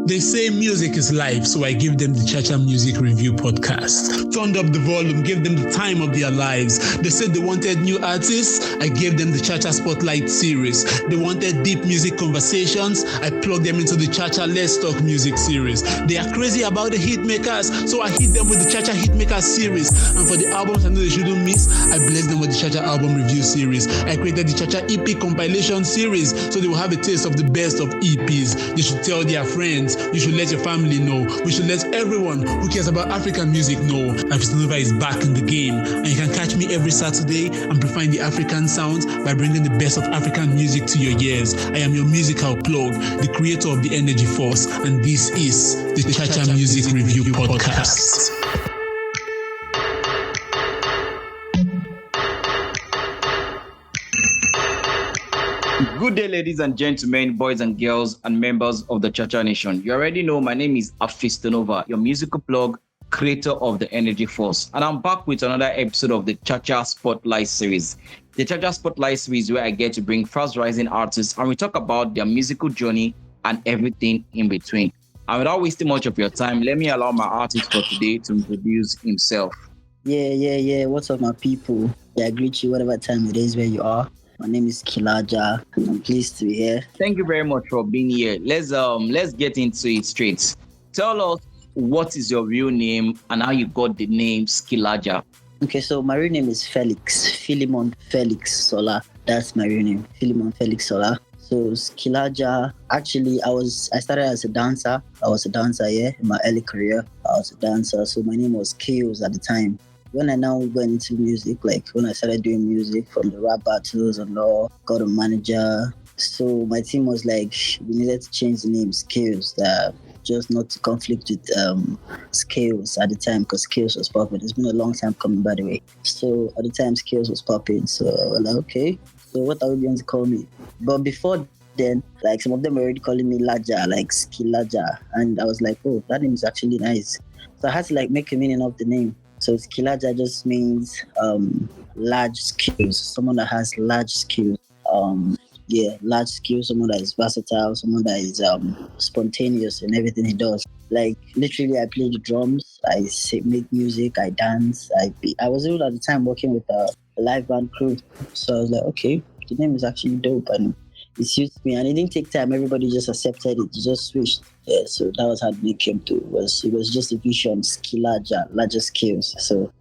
They say music is life, so I give them the Cha-Cha Music Review podcast. Turned up the volume, gave them the time of their lives. They said they wanted new artists, I gave them the Cha-Cha Spotlight series. They wanted deep music conversations, I plugged them into the Cha-Cha Let's Talk music series. They are crazy about the hit makers, so I hit them with the Cha-Cha Hit Makers series. And for the albums I know they shouldn't miss, I blessed them with the Cha-Cha Album Review series. I created the Cha-Cha EP compilation series, so they will have a taste of the best of EPs. They should tell their friends, you should let your family know, we should let everyone who cares about African music know. Hafeestonova is back in the game, and you can catch me every Saturday amplifying the African sounds by bringing the best of African music to your ears. I am your musical plug, the creator of the Energy Force, and this is the Cha-Cha Music Review podcast. Good day, ladies and gentlemen, boys and girls, and members of the Cha-Cha Nation. You already know my name is Hafeestonova, your musical blog, creator of the Energy Force. And I'm back with another episode of the Cha-Cha Spotlight series. The Cha-Cha Spotlight series where I get to bring fast rising artists and we talk about their musical journey and everything in between. And without wasting much of your time, let me allow my artist for today to introduce himself. Yeah. What's up, my people? I greet you whatever time it is where you are. My name is Skillager. I'm pleased to be here. Thank you very much for being here. Let's get into it straight. Tell us what is your real name and how you got the name Skillager. Okay, so my real name is Felix. Philemon Felix Sola. That's my real name. Philemon Felix Sola. So Skillager, actually I started as a dancer. I was a dancer, in my early career. I was a dancer. So my name was Chaos at the time. When I now went into music, like when I started doing music from the rap battles and all, got a manager. So my team was like, we needed to change the name Scales, just not to conflict with Scales at the time, because Scales was popping. It's been a long time coming, by the way. So at the time, Scales was popping. So I was like, okay, so what are we going to call me? But before then, like some of them were already calling me Laja, like Skillager. And I was like, oh, that name is actually nice. So I had to like make a meaning of the name. So Skillager just means large skills, someone that has large skills. Large skills, someone that is versatile, someone that is spontaneous in everything he does. Like literally, I play the drums, I make music, I dance. I was even at the time working with a live band crew, so I was like, okay, the name is actually dope and it suits me. And it didn't take time; everybody just accepted it. It just switched. Yeah, so that was how the name came to. It was just a vision, Skillager, larger skills. So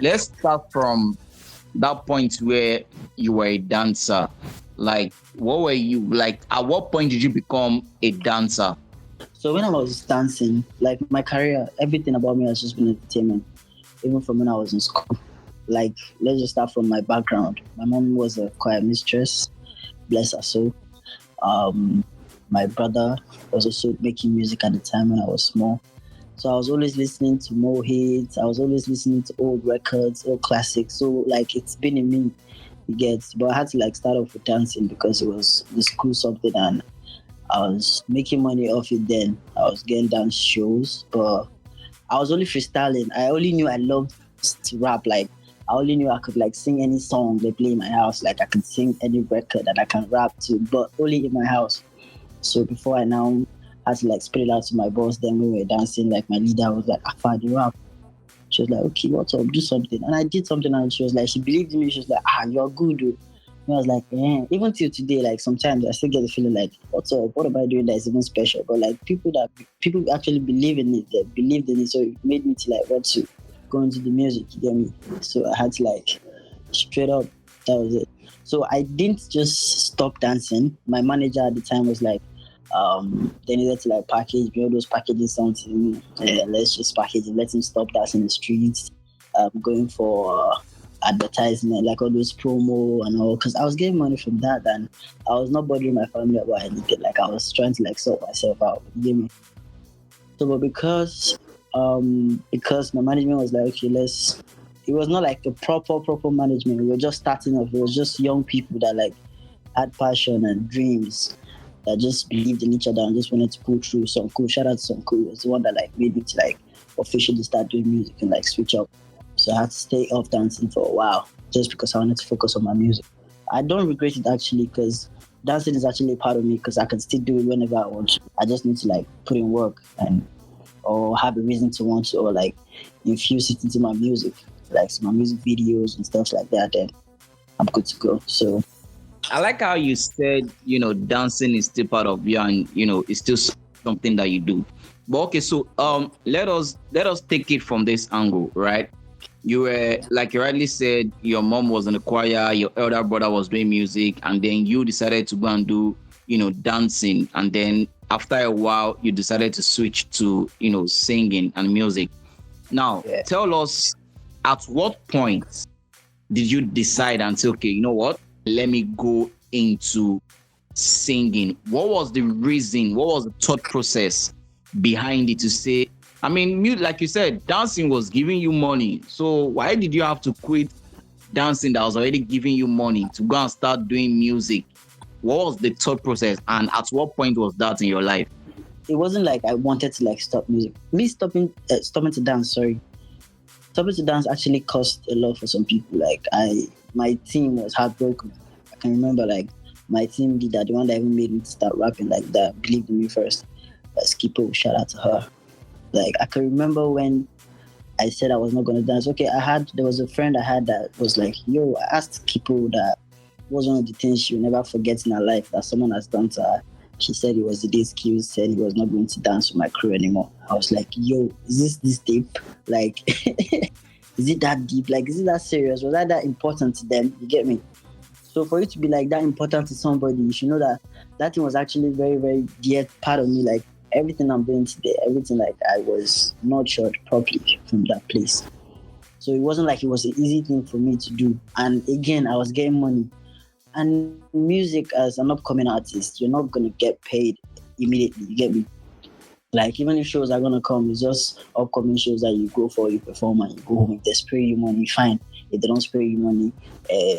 let's start from that point where you were a dancer. Like, what were you like? At what point did you become a dancer? So when I was dancing, like my career, everything about me has just been entertainment. Even from when I was in school. Like, let's just start from my background. My mom was a choir mistress, bless her soul. My brother was also making music at the time when I was small. So I was always listening to more hits. I was always listening to old records, old classics. So like it's been in me, but I had to like start off with dancing because it was the school something and I was making money off it then. I was getting dance shows, but I was only freestyling. I only knew I loved to rap. Like I only knew I could like sing any song they play in my house. Like I could sing any record that I can rap to, but only in my house. So before I now had to like spit it out to my boss, then we were dancing, like my leader was like, I found you rap. She was like, okay, what's up? Do something. And I did something and she was like, she believed in me. She was like, you're good, dude. And I was like, yeah. Even till today, like sometimes I still get the feeling like, what's up? What am I doing that is even special? But like people actually believe in it, they believed in it. So it made me to like want to go into the music, you get me? So I had to like straight up, that was it. So I didn't just stop dancing. My manager at the time was like, they needed to like package, those packaging something. Let's just package it. Let him stop dancing in the streets. Going for advertisement, like all those promo and all. Because I was getting money from that, and I was not bothering my family about anything. Like I was trying to like sort myself out. You get me? So, but because my management was like, okay, it was not like a proper management. We were just starting off. It was just young people that like had passion and dreams, that just believed in each other and just wanted to pull through. Some cool, shout out to some cool. It was the one that like made me to like officially start doing music and like switch up. So I had to stay off dancing for a while just because I wanted to focus on my music. I don't regret it actually, because dancing is actually a part of me because I can still do it whenever I want to. I just need to like put in work and or have a reason to want to, or like infuse it into my music, like my music videos and stuff like that. Then I'm good to go. So I like how you said, dancing is still part of you, and it's still something that you do. But okay, so let us take it from this angle, right? You were, like you rightly said, your mom was in the choir, your elder brother was doing music, and then you decided to go and do, dancing, and then after a while, you decided to switch to, singing and music. Now, tell us, at what point did you decide and say, okay, you know what? Let me go into singing. What was the reason? What was the thought process behind it to say, I mean, like you said, dancing was giving you money. So why did you have to quit dancing that was already giving you money to go and start doing music? What was the thought process, and at what point was that in your life? it wasn't like I wanted to like stop music. Me stopping to dance. Sorry, stopping to dance actually cost a lot for some people. Like my team was heartbroken. I can remember like my team leader, the one that even made me to start rapping like that, believed in me first. Skippo, shout out to her. Like I can remember when I said I was not gonna dance. Okay, there was a friend I had that was like, yo, I asked Skippo that was one of the things she'll never forget in her life that someone has done to her. She said it was the day Skills said he was not going to dance with my crew anymore. I was like, yo, is this deep? Like, is it that deep? Like, is it that serious? Was that important to them? You get me? So for it to be like that important to somebody, you should know that that thing was actually very, very dear part of me. Like everything I'm doing today, everything like I was nurtured properly from that place. So it wasn't like it was an easy thing for me to do. And again, I was getting money. And music, as an upcoming artist, you're not gonna get paid immediately. You get me? Like even if shows are gonna come, it's just upcoming shows that you go for, you perform, and you go home. If they spray you money, fine. If they don't spray you money,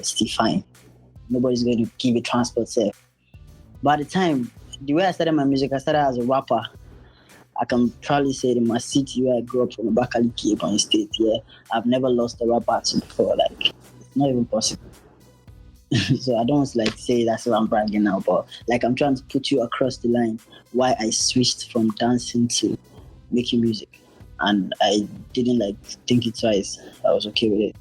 still fine. Nobody's going to give you transport safe. But at the time, the way I started my music, I started as a rapper. I can probably say in my city where I grew up from Abakaliki, Ebonyi State, yeah, I've never lost a rap battle before. Like, it's not even possible. So I don't like say that's what I'm bragging now, but like I'm trying to put you across the line why I switched from dancing to making music. And I didn't like think it twice. I was okay with it.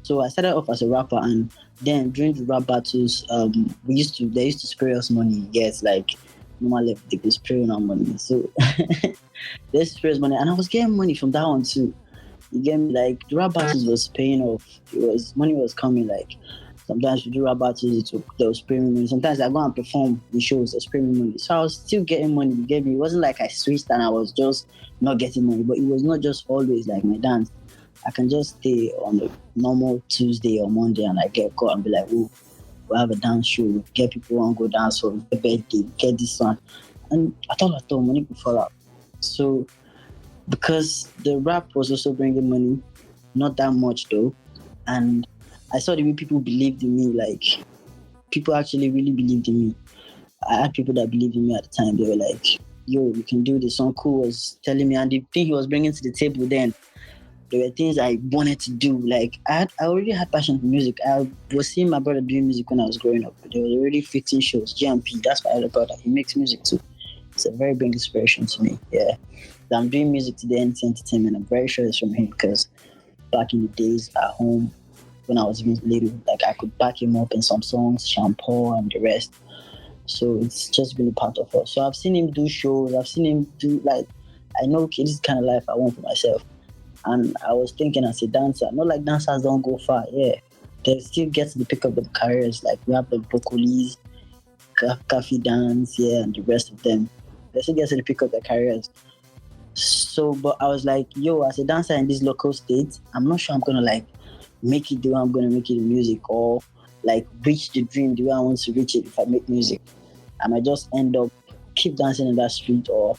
So I started off as a rapper, and then during the rap battles, they used to spray us money. Yes, like normal they could spray on our money. So they spray us money, and I was getting money from that one too. You get me? Like the rap battles was paying off. Money was coming. Like sometimes we do rap battles, they were spraying me money. Sometimes I go and perform in shows, they spray me money. So I was still getting money. You get me? It wasn't like I switched and I was just not getting money, but it was not just always like my dance. I can just stay on a normal Tuesday or Monday and I get caught and be like, oh, we'll have a dance show, get people want to go dance for the birthday, get this one. And I thought money before that. So because the rap was also bringing money, not that much though, and I saw the way people believed in me, like people actually really believed in me. I had people that believed in me at the time. They were like, yo, you can do this. Uncle was telling me, and the thing he was bringing to the table then, there were things I wanted to do. Like I already had passion for music. I was seeing my brother doing music when I was growing up. There was already 15 shows. GMP, that's my other brother. He makes music too. It's a very big inspiration to me. Yeah, I'm doing music today and entertainment. I'm very sure it's from him because back in the days at home when I was even little, like I could back him up in some songs, Shampoo and the rest. So it's just been a part of us. So I've seen him do shows. I've seen him do like I know okay, this is the kind of life I want for myself. And I was thinking as a dancer, not like dancers don't go far, yeah. They still get to pick up the careers, like we have the Broccoli's, Cafe Dance, yeah, and the rest of them. They still get to pick up their careers. So, but I was like, yo, as a dancer in this local state, I'm not sure I'm gonna like make it the way I'm gonna make it in music or like reach the dream the way I want to reach it if I make music. I might just end up keep dancing in that street or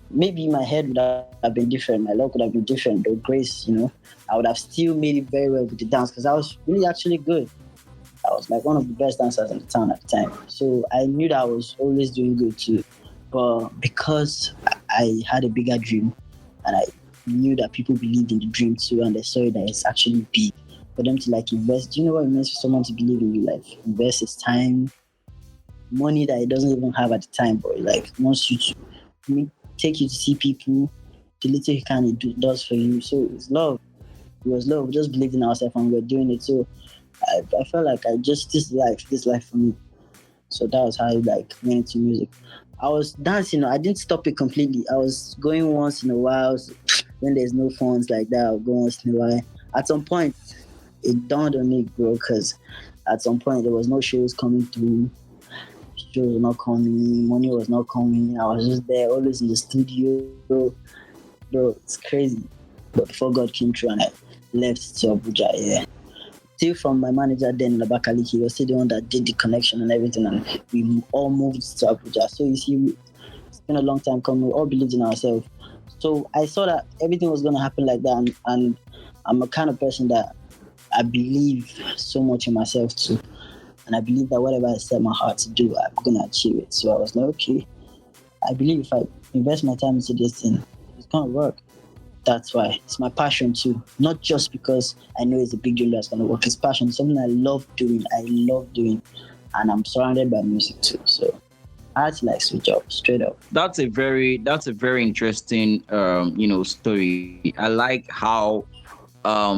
maybe my head would have been different, my luck would have been different, though grace, I would have still made it very well with the dance because I was really actually good. I was like one of the best dancers in the town at the time. So I knew that I was always doing good too. But because I had a bigger dream and I knew that people believed in the dream too and they saw that it's actually big, for them to like invest. Do you know what it means for someone to believe in you? Like invest his time, money that he doesn't even have at the time, but like wants you to take you to see people. The little he can, does for you. So it's love. It was love. We just believed in ourselves and we were doing it. So I felt like I just this life for me. So that was how I like went into music. I was dancing. I didn't stop it completely. I was going once in a while. So when there's no phones like that, I'll go once in a while. At some point, it dawned on me, bro, because at some point there was no shows coming through. Shows were not coming. Money was not coming. I was just there, always in the studio. Bro, it's crazy. But before God came through and I left to Abuja, yeah. Still from my manager then in Abakaliki, he was still the one that did the connection and everything, and we all moved to Abuja. So you see, it's been a long time coming. We all believed in ourselves. So I saw that everything was going to happen like that, and I'm a kind of person that I believe so much in myself too. And I believe that whatever I set my heart to do, I'm going to achieve it. So I was like, okay, I believe if I invest my time into this thing, it's going to work. That's why it's my passion too. Not just because I know it's a big deal that's going to work. It's passion. It's something I love doing. And I'm surrounded by music too. So I had to like switch up straight up. That's a very interesting story. I like how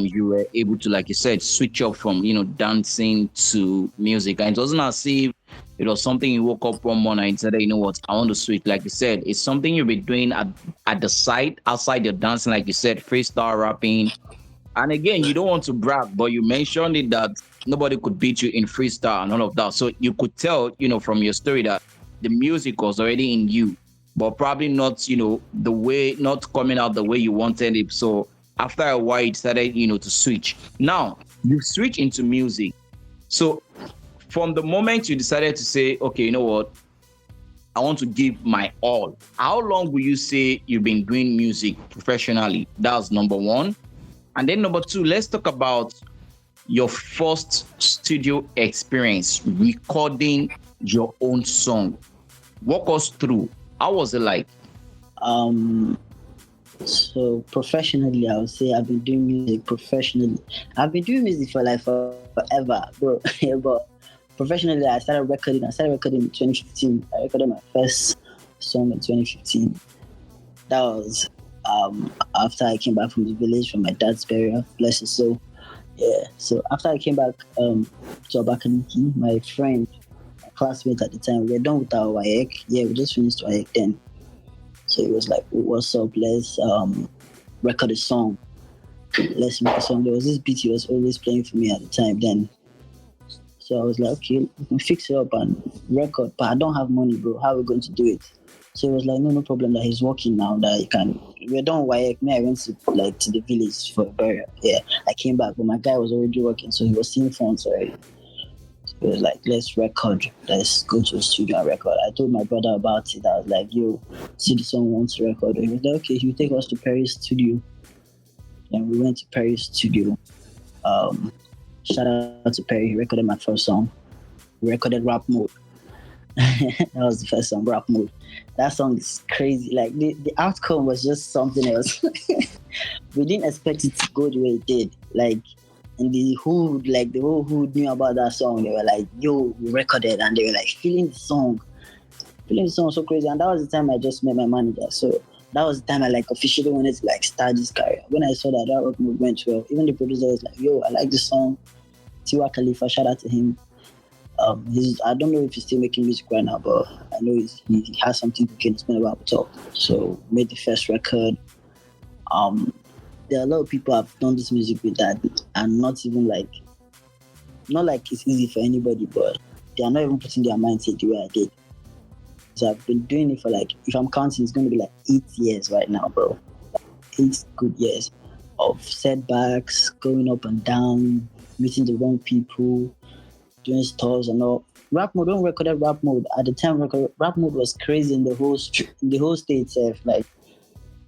you were able to, like you said, switch up from dancing to music, and it wasn't as if it was something you woke up one morning and said, you know what, I want to switch. Like you said, it's something you've been doing at the side, outside your dancing, like you said, freestyle rapping. And again, you don't want to brag, but you mentioned it that nobody could beat you in freestyle and all of that. So you could tell, from your story that the music was already in you, but probably not, the way, not coming out the way you wanted it. So after a while, it started, to switch. Now, you switch into music. So from the moment you decided to say, okay, you know what, I want to give my all, how long will you say you've been doing music professionally? That's number one. And then number two, let's talk about your first studio experience recording your own song. Walk us through. How was it like? So professionally, I would say I've been doing music professionally. I've been doing music for like forever, bro. But professionally, I started recording in 2015. I recorded my first song in 2015. That was after I came back from the village from my dad's burial. Bless his soul. Yeah. So after I came back to Abakaliki, my friend, my classmate at the time, we were done with our WAEC. Yeah, we just finished WAEC then. So he was like, what's up? Let's record a song. Let's make a song. There was this beat he was always playing for me at the time then. So I was like, okay, we can fix it up and record, but I don't have money, bro. How are we going to do it? So he was like, no problem, that he's working now, that he can. We're done WAEC. Me, I went to the village for a burial. Yeah, I came back, but my guy was already working, so he was seeing phones already. So he was like, let's record. Let's go to a studio and record. I told my brother about it. I was like, yo, see the song wants to record. He was like, okay, he'll take us to Perry's studio. And we went to Perry's studio. Shout out to Perry. He recorded my first song. We recorded Rap Mode. That was the first song, Rap Mode. That song is crazy. Like the outcome was just something else. We didn't expect it to go the way it did. Like, and the whole hood knew about that song. They were like, yo, we recorded, and they were like feeling the song so crazy. And that was the time I just met my manager. So that was the time I like officially wanted to like start this career. When I saw that Rap Mode went well, even the producer was like, yo, I like this song. Tiwa Khalifa, shout out to him. I don't know if he's still making music right now, but I know he has something cooking. It's been about top. So made the first record. There are a lot of people I've done this music with that, and not like it's easy for anybody, but they are not even putting their mindset the way I did. So I've been doing it for like, if I'm counting, it's going to be like 8 years right now, bro. 8 good years of setbacks, going up and down, meeting the wrong people, doing stores and all. Rap Mode, don't record Rap Mode. At the time, Rap Mode was crazy in the whole state itself. Like,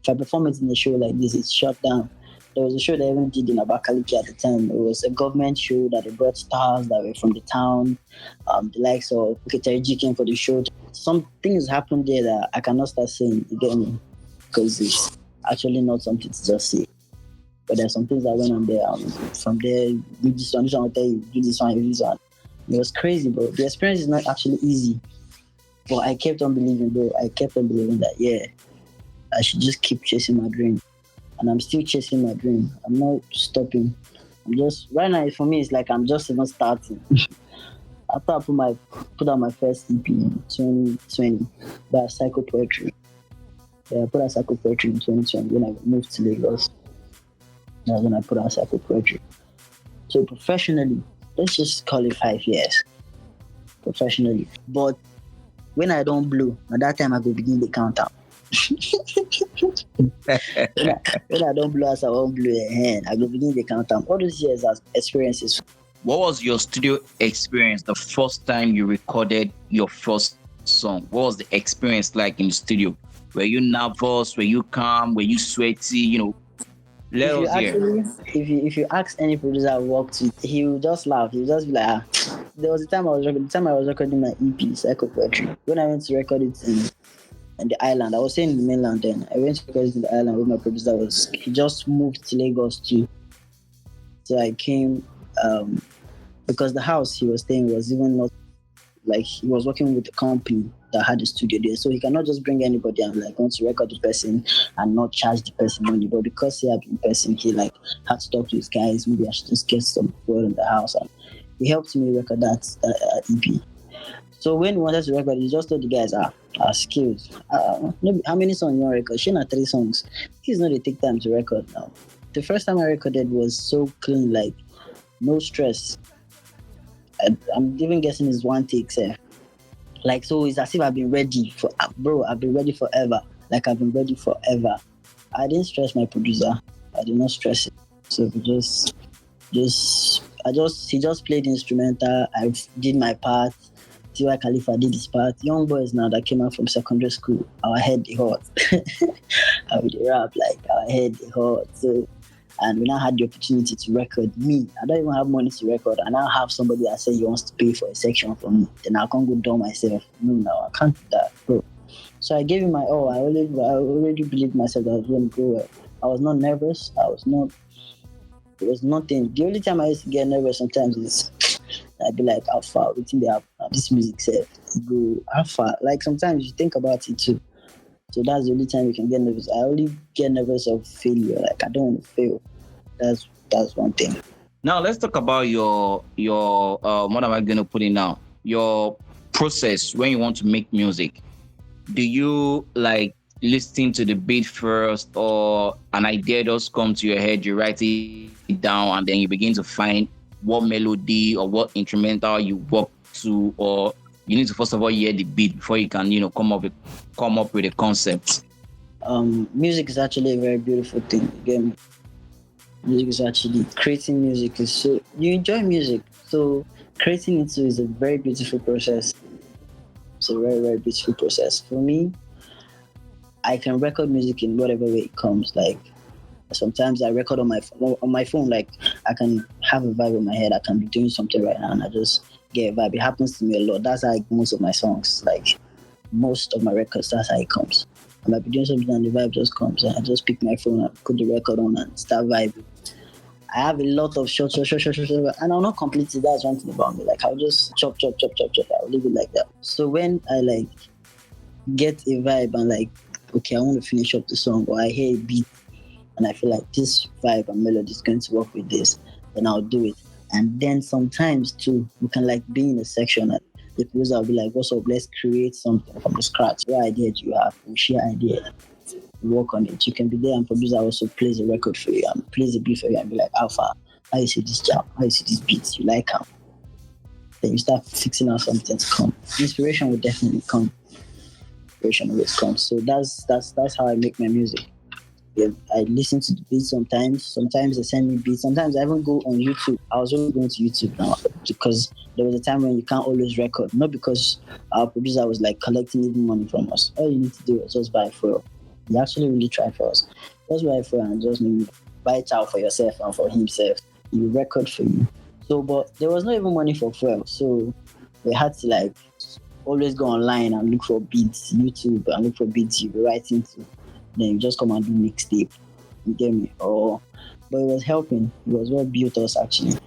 if I perform it in the show like this, it's shut down. There was a show that I even did in Abakaliki at the time. It was a government show that they brought stars that were from the town. The likes of Terry came for the show. Some things happened there that I cannot start saying, you get me? Because it's actually not something to just say. But there's some things that went on there. From there, do this one, I'll tell you, do this one, It was crazy, bro. The experience is not actually easy. But I kept on believing, bro. I kept on believing that, yeah, I should just keep chasing my dream. And I'm still chasing my dream. I'm not stopping. I'm just, right now, for me, it's like I'm just even starting. After I put out my first EP in 2020, that's Psycho Poetry. Yeah, I put out Psycho Poetry in 2020 when I moved to Lagos. That's when I put out Psycho Poetry. So professionally, let's just call it 5 years. Professionally. But when I don't blow, at that time I go begin the countdown. when I don't blow as I won't blow a hand, I go begin the countdown. All those years as experiences. What was your studio experience the first time you recorded your first song? What was the experience like in the studio? Were you nervous? Were you calm? Were you sweaty? You know, let us hear. If you ask any producer I worked with, he will just laugh. He will just be like, There was a time I was recording my EP, Psycho Poetry. When I went to record it in the island, I was staying in the mainland then. I went to record it in the island where my producer was. He just moved to Lagos too. So I came because the house he was staying was even not like he was working with a company that had a studio there. So he cannot just bring anybody and like want to record the person and not charge the person money. But because he had been person, he like had to talk to his guys. Maybe I should just get some food in the house. And he helped me record that EP. So when we wanted to record, he just told the guys, skills. How many songs you want to record? She not 3 songs. He's not they take time to record now. The first time I recorded was so clean, like no stress. I'm even guessing it's 1 take, sir. Like, so it's as if I've been ready for, bro, I've been ready forever. Like, I've been ready forever. I didn't stress my producer. I did not stress it. So he just played the instrumental. I did my part. T.Y. Khalifa did his part. Young boys now that came out from secondary school, our head they hot. I would rap like our head they hot. So, and we now had the opportunity to record me. I don't even have money to record. I now have somebody that said he wants to pay for a section for me. Then I can't go down myself. No, I can't do that, bro. So I gave him my all. I already believed myself that I was going to go well. I was not nervous. It was nothing. The only time I used to get nervous sometimes is I'd be like, how far? We think they have this music set. Go how far? Like sometimes you think about it too. So that's the only time you can get nervous. I only get nervous of failure. Like I don't want to fail. That's one thing. Now let's talk about your what am I gonna put in now? Your process when you want to make music. Do you like listen to the beat first, or an idea does come to your head, you write it down, and then you begin to find what melody or what instrumental you work to, or you need to first of all hear the beat before you can, come up with a concept? Music is actually a very beautiful thing. Again, music is actually creating music is so you enjoy music, so creating it too is a very beautiful process. It's a very, very beautiful process. For me, I can record music in whatever way it comes. Like sometimes I record on my phone. Like I can have a vibe in my head. I can be doing something right now and I just get a vibe. It happens to me a lot. That's how I get most of my songs. Like most of my records, that's how it comes. I might be doing something and the vibe just comes and I just pick my phone and put the record on and start vibing. I have a lot of short, and I'll not complete it. That's one thing about me. Like I'll just chop. I'll leave it like that. So when I like get a vibe and like, okay, I want to finish up the song, or I hear a beat and I feel like this vibe and melody is going to work with this, then I'll do it. And then sometimes too, we can like be in a section and the producer will be like, what's up, let's create something from the scratch. What idea do you have? We share idea. We work on it. You can be there and producer also plays a record for you and plays a beat for you and be like, Alpha, how you see this jam? How you see this beat? You like them? Then you start fixing out something to come. Inspiration will definitely come. Inspiration always comes. So that's how I make my music. Yeah, I listen to the beats sometimes. Sometimes they send me beats. Sometimes I even go on YouTube. I was only going to YouTube now because there was a time when you can't always record. Not because our producer was like collecting even money from us. All you need to do is just buy fuel. He actually really tried for us. Just buy fuel and just maybe buy it out for yourself and for himself. He will record for you. So, but there was not even money for fuel. So we had to like always go online and look for beats, YouTube, and look for beats you were writing to. Then you just come and do mixtape. You get me? But it was helping. It was what built us actually.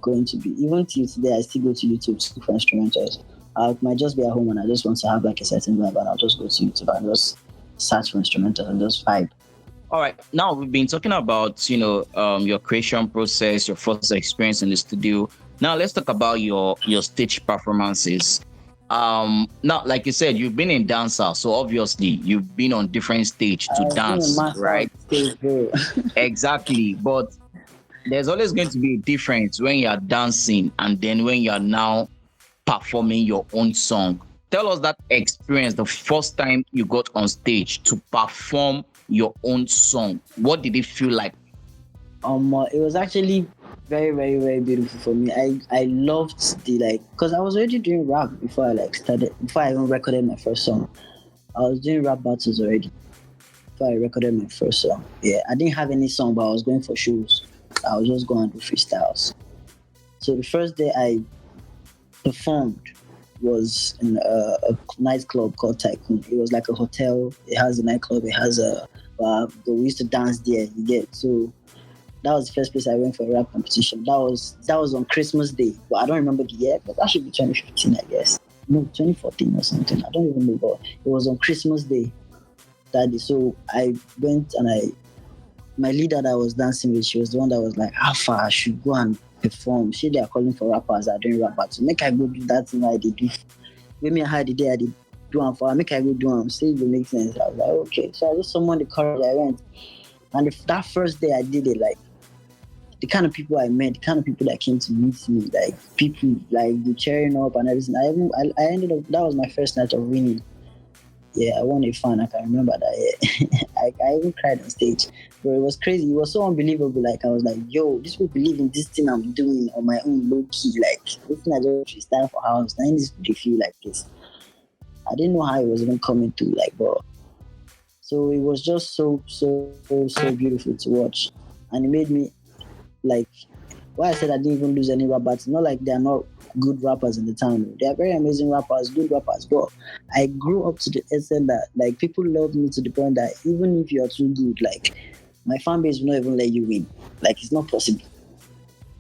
going to be. Even till today, I still go to YouTube to look for instrumentals. I might just be at home and I just want to have like a certain vibe, and I'll just go to YouTube and just search for instrumentals and just vibe. All right. Now we've been talking about, your creation process, your first experience in the studio. Now let's talk about your stage performances. Now, like you said, you've been in dancer, so obviously you've been on different stage to dance, right? Stage, bro. Exactly. But there's always going to be a difference when you're dancing and then when you're now performing your own song. Tell us that experience, the first time you got on stage to perform your own song. What did it feel like? It was actually very, very, very beautiful for me. I loved the because I was already doing rap before I even recorded my first song. I was doing rap battles already before I recorded my first song. Yeah, I didn't have any song, but I was going for shows. I was just going to do freestyles. So the first day I performed was in a nightclub called Tycoon. It was like a hotel. It has a nightclub. It has a bar. We used to dance there. You get so. That was the first place I went for a rap competition. That was on Christmas Day, but I don't remember the year. But that should be 2015, I guess. No, 2014 or something. I don't even know, but it was on Christmas Day that day. So I went and my leader that I was dancing with, she was the one that was like, how far I should go and perform. They are calling for rappers that are doing rap battles. Make I go do that thing I did do. When me I had the day I did do one for her, make I go do them. See if it makes sense. I was like, okay. So I just summoned the courage. I went. And that first day I did it, like, the kind of people I met, the kind of people that came to meet me, like people like the cheering up and everything. I ended up, that was my first night of winning. Yeah, I won a fan. I can remember that. Yeah. I even cried on stage, but it was crazy. It was so unbelievable. Like I was like, yo, this people believe in this thing I'm doing on my own low key. Like this thing I just freestyle for house. Now this they feel like this. I didn't know how it was even coming to but so it was just so beautiful to watch, and it made me like. Why I said I didn't even lose any rappers. Not like they're not good rappers in the town. They are very amazing rappers, good rappers. But I grew up to the extent that like people love me to the point that even if you're too good, like my fan base will not even let you win. Like it's not possible.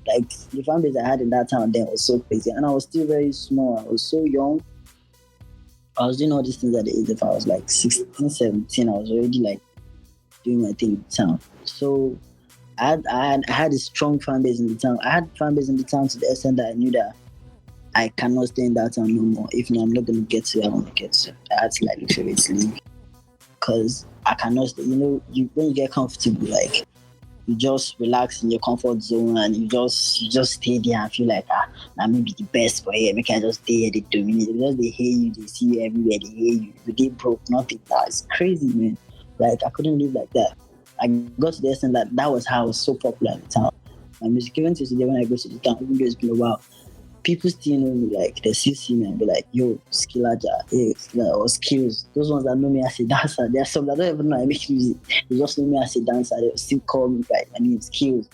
Like the fan base I had in that town then was so crazy. And I was still very small. I was so young. I was doing all these things at the age of I was like 16, 17. I was already like doing my thing in town. So I had a strong fan base in the town. I had fan base in the town to the extent that I knew that I cannot stay in that town no more. If not, I'm not going to get to where I want to get to. I had to look for a way to leave. Because I cannot stay. When you get comfortable, like, you just relax in your comfort zone and you just stay there and feel like, I may be the best for here. Make I just stay here, they dominate. Because they hear you, they see you everywhere, they hear you. But they broke, nothing. That's crazy, man. Like, I couldn't live like that. I got to the extent that was how I was so popular in the town. My music, even to today when I go to the town, even though it's been a while, people still know me, like, they still see me and be like, yo, Skillager, hey, or Skills. Those ones that know me as a dancer, there are some that don't even know I make music. They just know me as a dancer. They still call me by my name, Skills.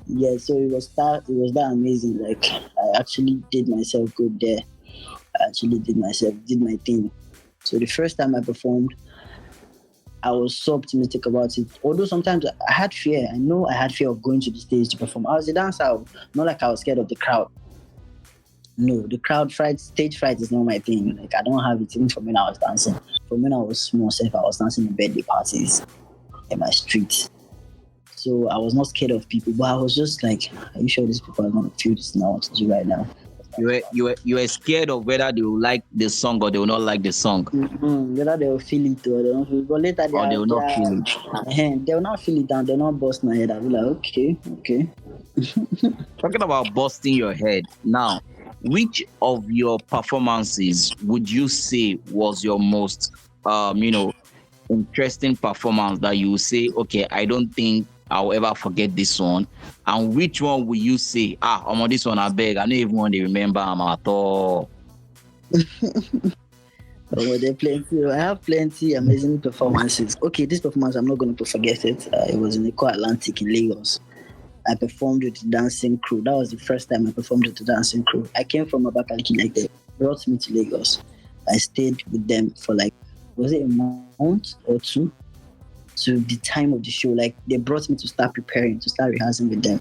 Yeah, so it was that amazing. Like, I actually did myself good there. Did my thing. So the first time I performed, I was so optimistic about it. Although sometimes I had fear. I know I had fear of going to the stage to perform. I was a dancer, not like I was scared of the crowd. No, the crowd fright, stage fright is not my thing. Like I don't have it even from when I was dancing. From when I was small, I was dancing in birthday parties in my street. So I was not scared of people, but I was just like, are you sure these people are going to feel this thing I want to do right now? You were scared of whether they will like the song or they will not like the song. Mm-hmm. Whether they will feel it or they don't feel it. But later they will not feel it. They will not feel it and they'll not bust my head. I'll be like, okay. Talking about busting your head, now, which of your performances would you say was your most, interesting performance that you will say, okay, I don't think I'll ever forget this one? And which one will you say, I'm on this one, I beg, I don't even want to remember them at all? There are plenty. I have plenty amazing performances. Okay, this performance, I'm not going to forget it. It was in the Core Atlantic in Lagos. I performed with the dancing crew. That was the first time I performed with the dancing crew. I came from Abakaliki, like they brought me to Lagos. I stayed with them for was it a month or two? To the time of the show, like they brought me to start preparing, to start rehearsing with them,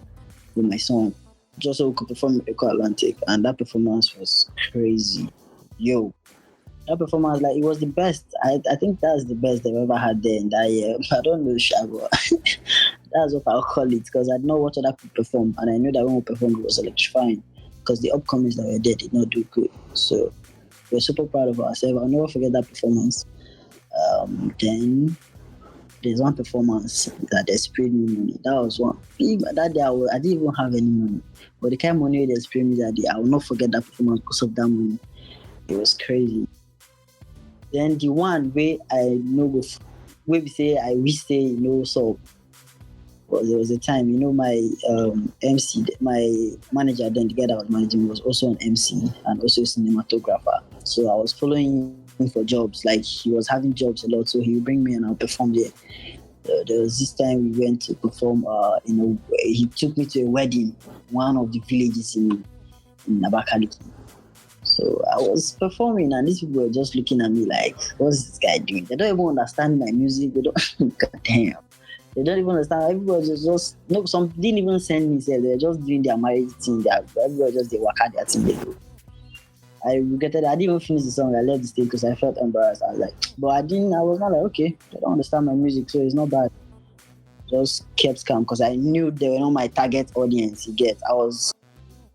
with my song. just so we could perform at Eco Atlantic, and that performance was crazy. Yo, that performance, like, it was the best. I think that's the best they've ever had there in that year. I don't know, Shago. That's what I'll call it, because I know what other people perform, and I knew that when we performed, it was electrifying, because the upcomings that were there did not do good. So we're super proud of ourselves. I'll never forget that performance. Then there's one performance that they sprayed me money. That was one big. That day I didn't even have any money, but the kind of money they sprayed me that day, I will not forget that performance because of that money. It was crazy. Then the one where I know where we say we say so. Well, there was a time, my MC, my manager then, the guy that was managing me, was also an MC and also a cinematographer. So I was following him for jobs. Like, he was having jobs a lot, so he would bring me and I'll perform there. There was this time we went to perform. He took me to a wedding, one of the villages in Abakaliki. So I was performing, and these people were just looking at me like, "What's this guy doing?" They don't even understand my music. They don't. God damn. They don't even understand. Everybody just no. Some didn't even send me. They're just doing their marriage thing. Everybody just they work out their thing. They do. I regretted it. I didn't even finish the song. I left the stage because I felt embarrassed. I was like, but I was not like, okay, they don't understand my music, so it's not bad. Just kept calm because I knew they were not my target audience. I was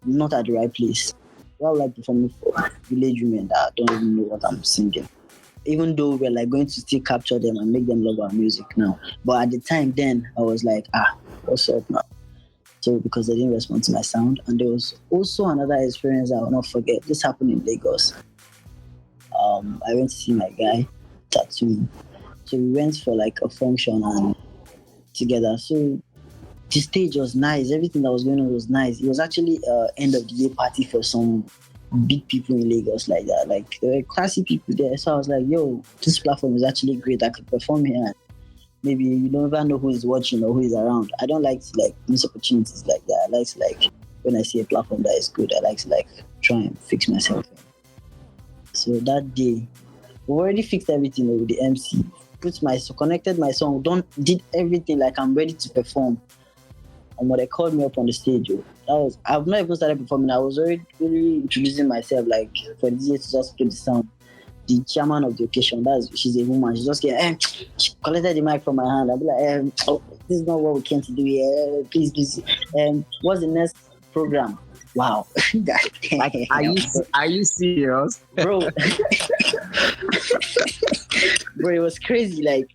not at the right place. I would like performing for village women that don't even know what I'm singing. Even though we're like going to still capture them and make them love our music now. But at the time then, I was like, what's up now? So because they didn't respond to my sound. And there was also another experience I will not forget. This happened in Lagos. I went to see my guy tattooing. So we went for like a function and together. So the stage was nice. Everything that was going on was nice. It was actually end of the year party for some big people in Lagos like that. Like, there were classy people there. So I was like, yo, this platform is actually great. I could perform here. Maybe you don't even know who is watching or who is around. I don't like to miss opportunities like that. I like to when I see a platform that is good, I like to try and fix myself. So that day, we already fixed everything with the MC. Connected my song, did everything like I'm ready to perform. And when they called me up on the stage, I've not even started performing. I was already really introducing myself, like for the DJ to just play the sound. The chairman of the occasion, she's a woman. She just she collected the mic from my hand. I'll be like, this is not what we came to do here. Please. What's the next program? Wow. Are you serious? Bro. Bro, it was crazy. Like,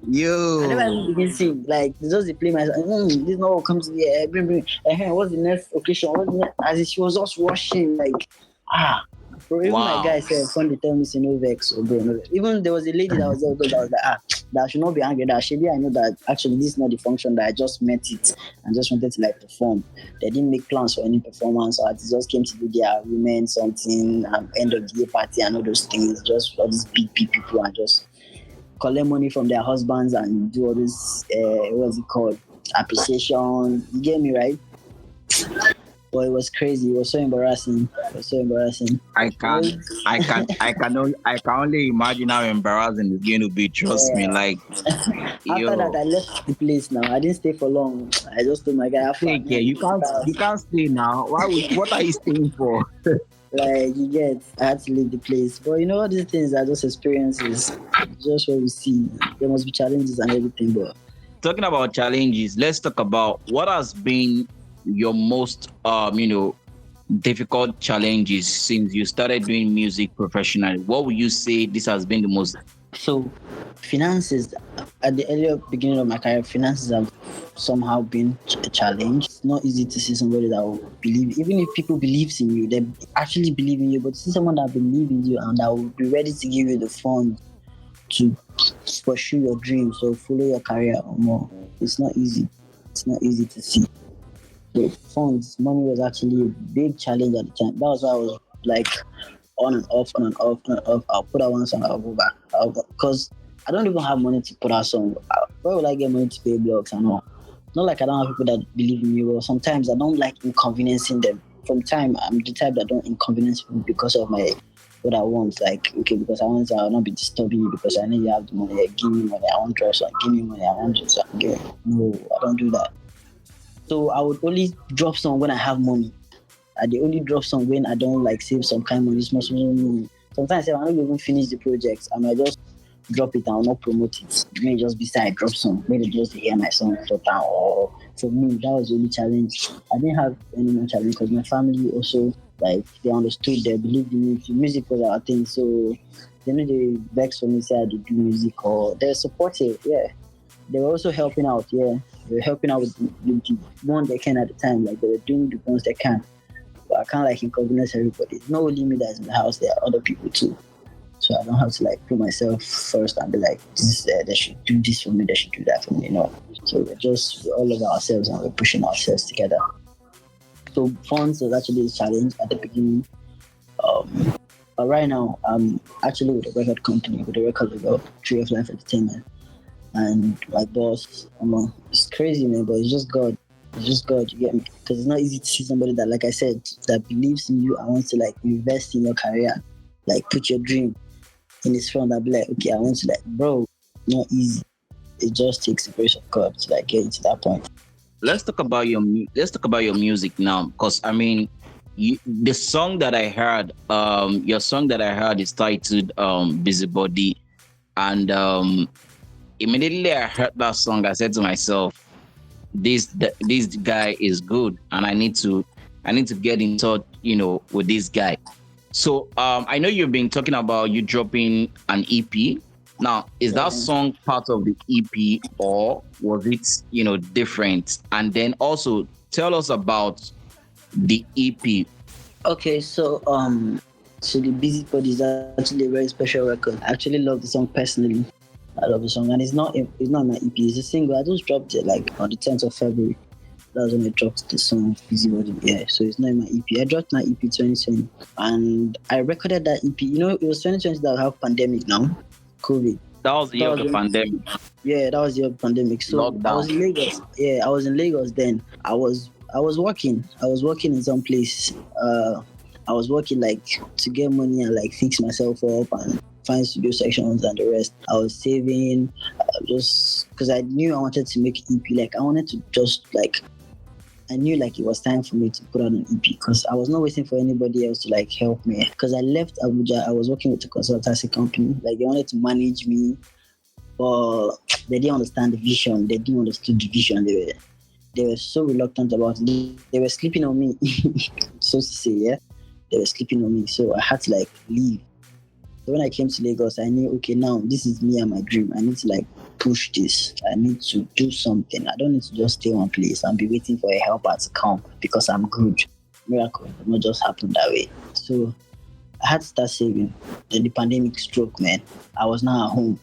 yo, I never even begin to sing. Like, just they play my song. This is not what comes to here. Bring. What's the next occasion? As if she was just rushing, like, Bro, even my guy said, when they tell me, say, no vex, or bro, no vex. Even there was a lady that was there, that was like, that should not be angry. That should be, I know that actually this is not the function, that I just met it and just wanted to perform. They didn't make plans for any performance, or they just came to do their women something, end of the year party and all those things. Just all these big people and just collect money from their husbands and do all this, what's it called? Appreciation. You get me, right? But it was crazy. It was so embarrassing. I can only imagine how embarrassing it's going to be. Trust me. Like, after that, I left the place. Now I didn't stay for long. I just told my guy, you can't stay now. What are you staying for? Like, I had to leave the place. But all these things are just experiences. Just what we see. There must be challenges and everything. But talking about challenges, let's talk about what has been your most difficult challenges since you started doing music professionally. What would you say this has been the most? So finances, at the earlier beginning of my career, finances have somehow been a challenge. It's not easy to see somebody that will believe, even if people believe in you, they actually believe in you, but to see someone that believes in you and that will be ready to give you the funds to pursue your dreams or follow your career or more. It's not easy. It's not easy to see. The funds, money was actually a big challenge at the time. That was why I was like on and off. I'll put out one song, I'll go back. Because I don't even have money to put out song. Where will I get money to pay bills and all? Not like I don't have people that believe in me, or sometimes I don't like inconveniencing them. From time, I'm the type that don't inconvenience people because of what I want. Like, okay, because I want to, I'll not be disturbing you because I know you have the money. Give me money, I want dress. Give me money, I want dress. No, I don't do that. So I would only drop song when I have money. I dey only drop song when I don't like save some kind of money, small money. Sometimes if I don't even finish the project, I might just drop it and I'll not promote it. Maybe just beside drop song. Maybe just hear my song for town. Or for me, that was the only challenge. I didn't have any more challenge because my family also like they understood, they believed in me. Music was our thing, so they know they vex for me say I do music or they're supportive. Yeah, they were also helping out. Yeah, they were helping out with the one they can at the time. Like they were doing the ones they can. But I can't like inconvenience everybody. It's not only me that's in the house. There are other people too. So I don't have to like put myself first and be like, they should do this for me, they should do that for me. No. So we're all of ourselves and we're pushing ourselves together. So funds was actually a challenge at the beginning. But right now, I'm actually with a record company, with a record label, Tree of Life Entertainment. And my boss, it's crazy, man, but it's just God. It's just God, you get me? Because it's not easy to see somebody that, like I said, that believes in you and wants to like invest in your career, like put your dream in his front and be like, okay, I want to like, bro, not easy. It just takes the grace of God to like get to that point. Let's talk about your music now, because I mean, the song that I heard, your song that I heard is titled Busybody, and immediately I heard that song, I said to myself, this guy is good, and I need to get in touch, with this guy. So I know you've been talking about you dropping an EP. Now, is that song part of the EP or was it, different? And then also tell us about the EP. Okay, so the Busybody is actually a very special record. I actually love the song personally. I love the song, and it's not my EP. It's a single. I just dropped it like on the 10th of February. That was when I dropped the song Busybody. Yeah, so it's not in my EP. I dropped my EP 2020, and I recorded that EP. It was 2020 that we have pandemic now, COVID. That was the year of the pandemic. Yeah, that was the year of the pandemic. So lockdown. I was in Lagos. Yeah, I was in Lagos then. I was working. I was working in some place. I was working like to get money and like fix myself up and find studio sections and the rest. I was saving just because I knew I wanted to make an EP. Like I wanted to just like, I knew like it was time for me to put out an EP because I was not waiting for anybody else to like help me. Because I left Abuja, I was working with a consultancy company. Like they wanted to manage me, but they didn't understand the vision. They didn't understand the vision. They were so reluctant about it. They were sleeping on me, so to say, yeah. They were sleeping on me, so I had to like leave. So when I came to Lagos, I knew, okay, now this is me and my dream. I need to like push this. I need to do something. I don't need to just stay one place and be waiting for a helper to come because I'm good. Miracle did not just happen that way. So I had to start saving. Then the pandemic struck, man. I was now at home.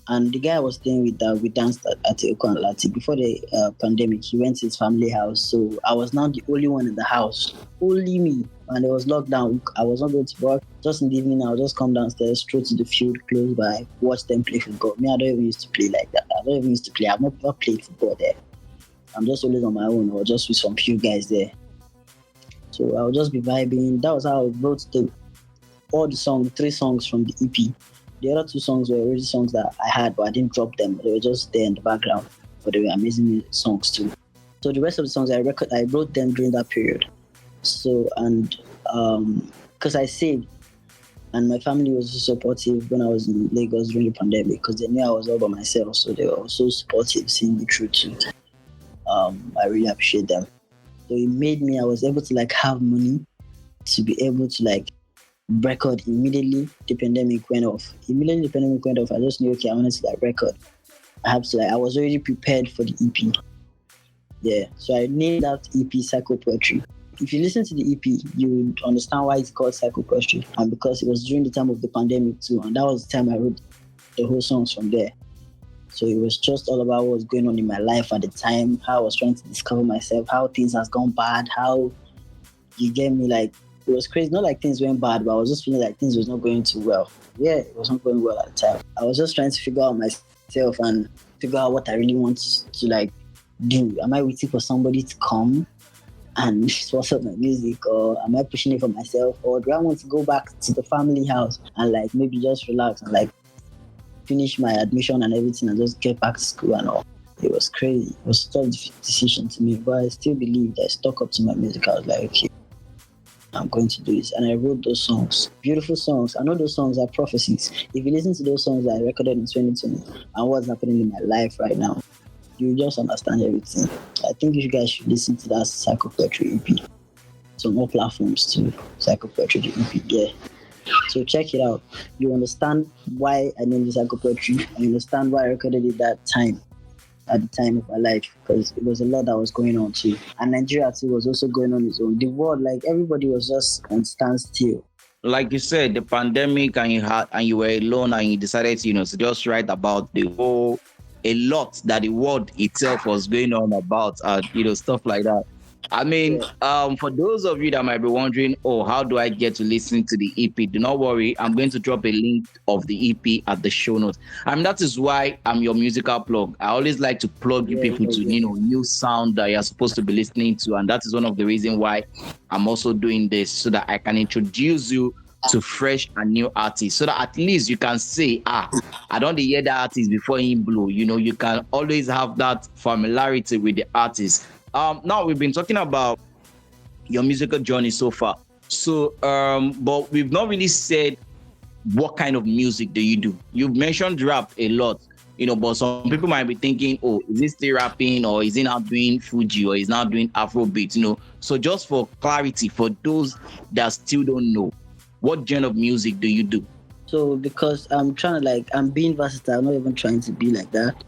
And the guy I was staying with, we danced at Eko and Lati. Before the pandemic, he went to his family house. So I was now the only one in the house. Only me. And it was lockdown. I was not going to work. Just in the evening, I'll just come downstairs, straight to the field, close by, watch them play football. Me, I don't even used to play like that. I don't even used to play. I've not played football there. I'm just always on my own or just with some few guys there. So I'll just be vibing. That was how I wrote all the songs, 3 songs from the EP. The other 2 songs were already songs that I had, but I didn't drop them. They were just there in the background, but they were amazing songs too. So the rest of the songs I wrote them during that period. So, and because I saved, and my family was so supportive when I was in Lagos during the pandemic, because they knew I was all by myself, so they were also supportive, seeing me through too. I really appreciate them. So it made me, I was able to like have money to be able to like record immediately. The pandemic went off. I just knew, okay, I wanted to like record. I was already prepared for the EP. Yeah, so I named that EP Psycho Poetry. If you listen to the EP, you would understand why it's called Psycho Poetry, and because it was during the time of the pandemic too, and that was the time I wrote the whole songs from there. So it was just all about what was going on in my life at the time, how I was trying to discover myself, how things has gone bad, how you get me, like it was crazy. Not like things went bad, but I was just feeling like things was not going too well. Yeah, it was not going well at the time. I was just trying to figure out myself and figure out what I really want to like do. Am I waiting for somebody to come and sponsor my music, or am I pushing it for myself, or do I want to go back to the family house and like maybe just relax and like finish my admission and everything and just get back to school and all? It was crazy. It was a tough decision to me, but I still believed. I stuck up to my music. I was like, okay, I'm going to do this. And I wrote those songs, beautiful songs. I know those songs are prophecies. If you listen to those songs that I recorded in 2020 and what's happening in my life right now, you just understand everything. I think you guys should listen to that Psychopoetry EP. It's on all platforms too. Psychopoetry EP, yeah. So check it out. You understand why I named it Psychopoetry. You understand why I recorded it at the time of my life, because it was a lot that was going on too. And Nigeria too was also going on its own. The world, like everybody was just on standstill. Like you said, the pandemic, and you were alone, and you decided to, to just write about a lot that the world itself was going on about, stuff like that. I mean, for those of you that might be wondering, oh, how do I get to listen to the EP? Do not worry. I'm going to drop a link of the EP at the show notes. I mean, that is why I'm your musical plug. I always like to plug you people to, new sound that you're supposed to be listening to. And that is one of the reasons why I'm also doing this, so that I can introduce you to fresh and new artists, so that at least you can say, I don't hear the artist before he blew. You can always have that familiarity with the artist. Now we've been talking about your musical journey so far. So, but we've not really said what kind of music do you do. You've mentioned rap a lot, but some people might be thinking, oh, is he still rapping, or is he now doing Fuji, or is now doing Afrobeat, So just for clarity, for those that still don't know, what genre of music do you do? So because I'm being versatile, I'm not even trying to be like that.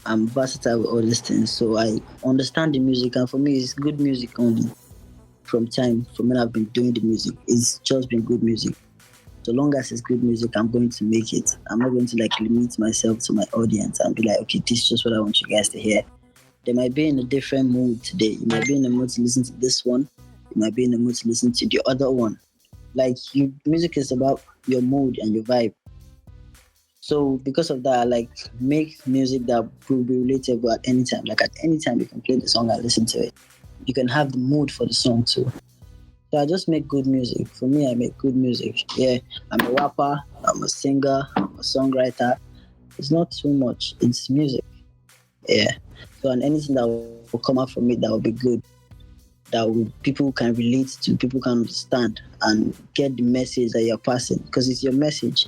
I'm versatile with all these things, so I understand the music, and for me, it's good music only. From when I've been doing the music, it's just been good music. So long as it's good music, I'm going to make it. I'm not going to limit myself to my audience and be like, okay, this is just what I want you guys to hear. They might be in a different mood today. You might be in the mood to listen to this one. You might be in the mood to listen to the other one. Music is about your mood and your vibe. So because of that, I make music that will be relatable at any time. At any time you can play the song and listen to it. You can have the mood for the song too. So I just make good music. For me, I make good music. Yeah, I'm a rapper, I'm a singer, I'm a songwriter. It's not too much. It's music. Yeah. So and anything that will come out from it that will be good, people can relate to, people can understand and get the message that you're passing, because it's your message.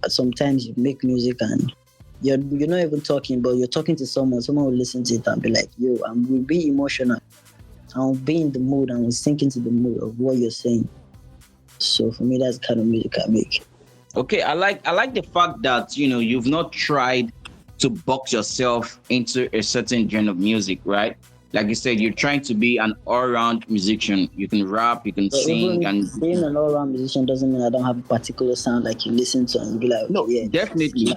Sometimes you make music and you're not even talking, but you're talking to someone will listen to it and be like, yo, and will be emotional. I'll be in the mood and will sink into the mood of what you're saying. So for me, that's the kind of music I make. Okay, I like the fact that you've not tried to box yourself into a certain genre of music, right? Like you said, you're trying to be an all-round musician. You can rap, you can sing, and being an all-round musician doesn't mean I don't have a particular sound you listen to and be like, okay, no, yeah, definitely. I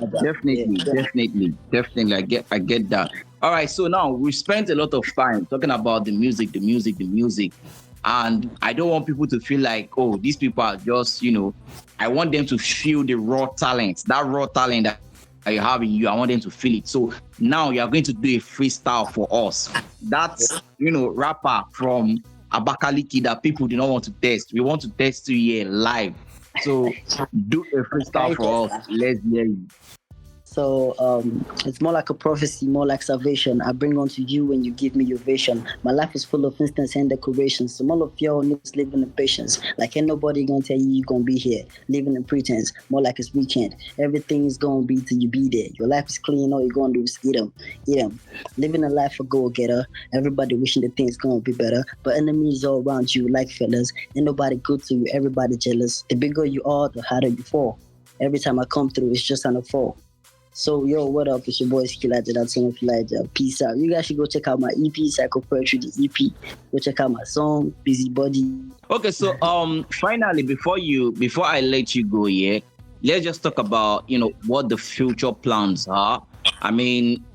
get that. All right, so now we spent a lot of time talking about the music, and I don't want people to feel like, oh, these people are just, I want them to feel the raw talent, that you have in you. I want them to feel it. So now you are going to do a freestyle for us. That's, rapper from Abakaliki that people do not want to test. We want to test you here live. So do a freestyle for us. Let's hear you. So it's more like a prophecy, more like salvation. I bring unto you when you give me your vision. My life is full of instance and decorations. Some all of y'all niggas living in patience. Ain't nobody gonna tell you gonna be here. Living in pretense, more like it's weekend. Everything is gonna be till you be there. Your life is clean, all you're gonna do is eat them. Living a life a go-getter. Everybody wishing that things gonna be better. But enemies all around you like fellas. Ain't nobody good to you, everybody jealous. The bigger you are, the harder you fall. Every time I come through, it's just on a fall. So, yo, what up? It's your boy Skillager. That's son of Elijah. Peace out. You guys should go check out my EP, Psychopoetry, the EP. Go check out my song, Busybody. Okay, so finally, before I let you go, yeah, let's just talk about what the future plans are. I mean,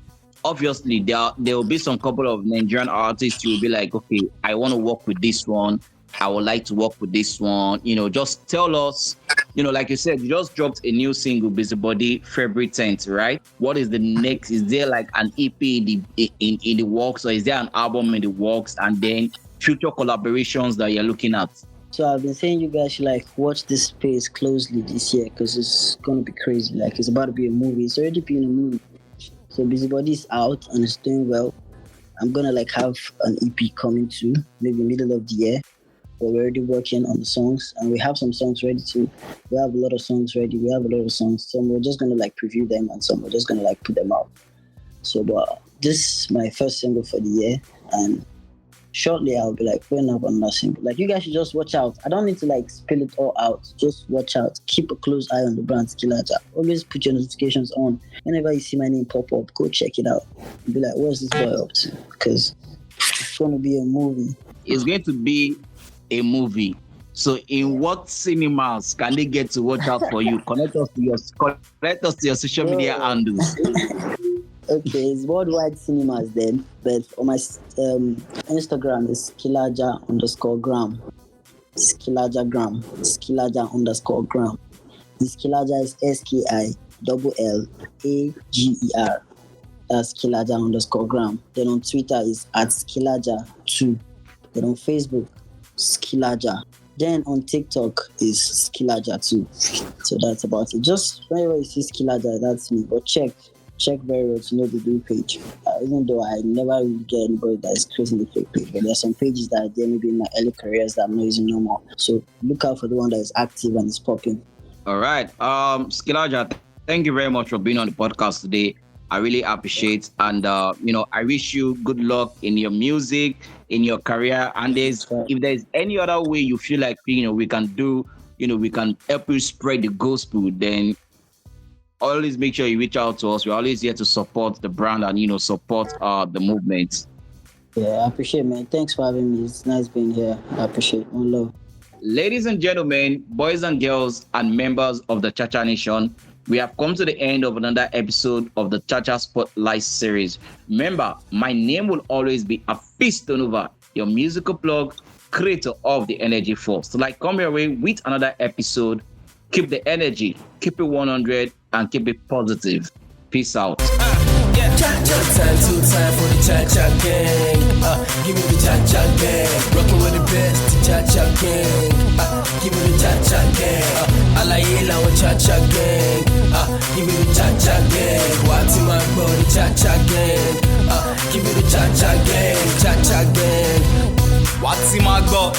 obviously there will be some couple of Nigerian artists who will be like, okay, I want to work with this one. I would like to work with this one. Just tell us, like you said, you just dropped a new single, Busybody, February 10th, right? What is the next? Is there an EP in the works, or is there an album in the works? And then future collaborations that you're looking at? So I've been saying you guys should watch this space closely this year, because it's going to be crazy. It's about to be a movie. It's already been a movie. So Busybody is out and it's doing well. I'm gonna like have an EP coming too, maybe middle of the year. But we're already working on the songs, and we have some songs ready too. We have a lot of songs ready. We have a lot of songs. Some we're just gonna like preview them, and some we're just gonna like put them out. So, but this is my first single for the year, and shortly I'll be like putting up another single. Like you guys should just watch out. I don't need to like spill it all out. Just watch out. Keep a close eye on the brand Skillager. Always put your notifications on. Whenever you see my name pop up, go check it out. And be like, what's this boy up to? Because it's gonna be a movie. It's going to be a movie. So in what cinemas can they get to watch out for you? Connect us to your social media handles. Okay, it's worldwide cinemas then, but on my Instagram is Skillager_gram. Skillager_gram. The Skillager is SKILLAGER. That's Skillager_gram. Then on Twitter is @Skillager2. Then on Facebook, Skillager. Then on TikTok is Skillager2. So that's about it. Just whenever you see Skillager, that's me. But check very well to know the new page. Even though I never really get anybody that is creating the fake page, but there are some pages that are there maybe in my early careers that I'm not using no more. So look out for the one that is active and is popping. All right. Skillager, thank you very much for being on the podcast today. I really appreciate, and I wish you good luck in your music, in your career. And if there's any other way you feel like we can help you spread the gospel, then always make sure you reach out to us. We're always here to support the brand and support the movement. Yeah, I appreciate it, man. Thanks for having me. It's nice being here. I appreciate it. One love. Ladies and gentlemen, boys and girls, and members of the Chacha Nation, we have come to the end of another episode of the Chacha Spotlight series. Remember, my name will always be Hafeestonova, your musical plug, creator of the Energy Force. So come your way with another episode. Keep the energy, keep it 100, and keep it positive. Peace out. Cha-cha time, two time for the cha-cha gang. Give me the cha-cha gang. Rockin' with the best, the cha-cha gang. Give me the cha-cha gang. Alayela with cha-cha gang. Give me the cha-cha gang. Wati my bro, the cha-cha gang. Give me the cha-cha gang. Cha-cha gang. Wati my bro.